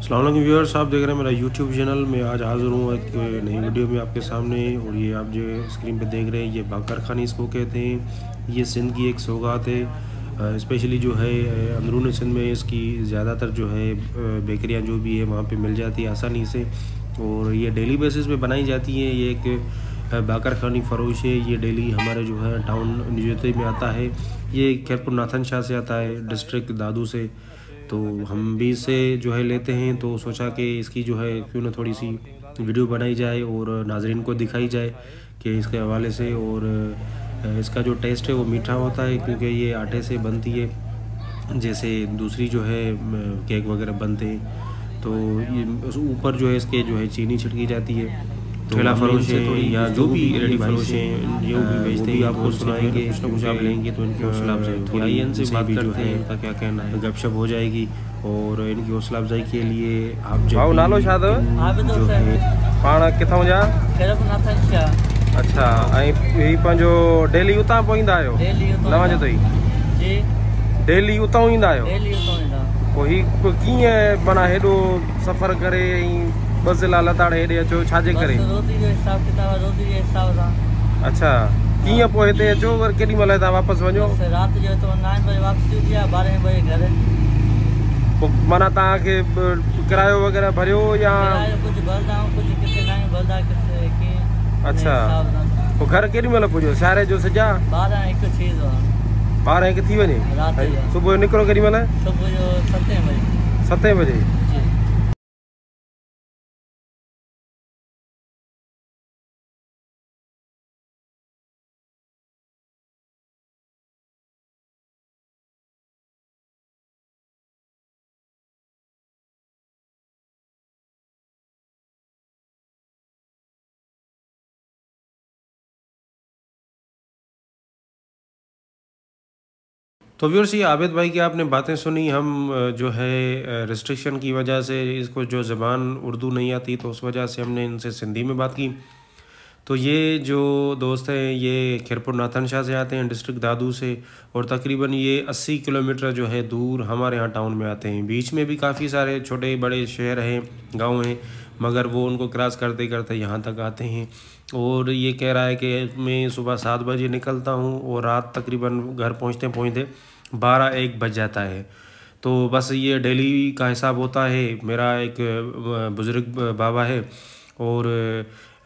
अस्सलाम वालेकुम व्यूअर्स, आप देख रहे हैं मेरा यूट्यूब चैनल। मैं आज हाज़िर हूँ एक नई वीडियो में आपके सामने। और ये आप जो स्क्रीन पे देख रहे हैं, ये बाकर खानी इसको कहते हैं। ये सिंध की एक सौगात है। स्पेशली जो है अंदरूनी सिंध में इसकी ज़्यादातर जो है बेकरियाँ जो भी है वहाँ पे मिल जाती है आसानी से। और ये डेली बेसिस पे बनाई जाती है। ये एक बाकर खानी फ़रोश है। ये डेली हमारे जो है टाउन न्यूजर्सी में आता है। ये खैरपुर नाथन शाह से आता है, डिस्ट्रिक्ट दादू से। तो हम भी इसे जो है लेते हैं, तो सोचा कि इसकी जो है क्यों ना थोड़ी सी वीडियो बनाई जाए और नाजरीन को दिखाई जाए कि इसके हवाले से। और इसका जो टेस्ट है वो मीठा होता है, क्योंकि ये आटे से बनती है जैसे दूसरी जो है केक वगैरह बनते हैं। तो ये ऊपर जो है इसके जो है चीनी छिड़की जाती है। तो ठेला फरोश है या जो भी रेडी फरोश हैं ये भी बेचते हैं, आपको सुनाएंगे। कुछ ना कुछ आप लेंगे तो इनकी हौसला अफजाई थोड़ी इनसे बात करते हैं, इनका क्या कहना है, गपशप हो जाएगी। और इनकी हौसला अफजाई के लिए आप जो नालो छा जो है पाण किथों जा? अच्छा, ऐं पंहिंजो डेली उतां पहुंदा आहियो? नवां जो जी डेली उतां ईंदा आहियो? पोइ ही कीअं माना हेॾो सफ़र करे बस ज़िला लताड़ हेॾे अचो, छाजे करे? अच्छा, कीअं पोइ हिते अचो, वरी केॾी महिल तव्हां वापसि वञो? राति जो तो 9 बजे वापसी हुई आहे, 12 बजे घर। पोइ माना तव्हांखे किरायो वग़ैरह भरियो या कुछ भरदा कुछ किथे नहीं भरदा किथे की? अच्छा, पोइ घर केॾी महिल पुॼो? सारे जो सॼा 12-1 थी वियो। 12-1 थी वञे? सुबुह जो निकिरो केॾी महिल? सुबुह जो 7 बजे। 7 बजे? तो व्यूअर्स, ये आबिद भाई की आपने बातें सुनी। हम जो है रिस्ट्रिक्शन की वजह से इसको जो ज़बान उर्दू नहीं आती, तो उस वजह से हमने इनसे सिंधी में बात की। तो ये जो दोस्त हैं ये खैरपुर नाथन शाह से आते हैं, डिस्ट्रिक्ट दादू से। और तकरीबन ये 80 किलोमीटर जो है दूर हमारे यहाँ टाउन में आते हैं। बीच में भी काफ़ी सारे छोटे बड़े शहर हैं, गांव हैं, मगर वो उनको क्रॉस करते करते यहाँ तक आते हैं। और ये कह रहा है कि मैं सुबह 7 बजे निकलता हूँ और रात तकरीबन घर पहुँचते पहुँचते 12-1 बज जाता है। तो बस ये डेली का हिसाब होता है। मेरा एक बुज़ुर्ग बाबा है और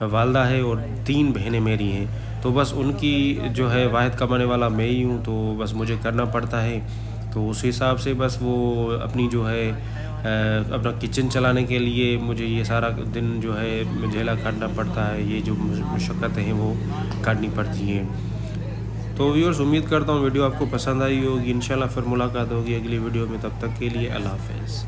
वालदा है और 3 बहनें मेरी हैं। तो बस उनकी जो है वाहिद कमाने वाला मैं ही हूँ, तो बस मुझे करना पड़ता है। तो उस हिसाब से बस वो अपनी जो है अपना किचन चलाने के लिए मुझे ये सारा दिन जो है झेला काटना पड़ता है। ये जो मुशक्क़तें हैं वो काटनी पड़ती हैं। तो व्यूअर्स, उम्मीद करता हूँ वीडियो आपको पसंद आई होगी। इंशाल्लाह फिर मुलाकात होगी अगली वीडियो में। तब तक के लिए अल्लाह हाफ़िज़।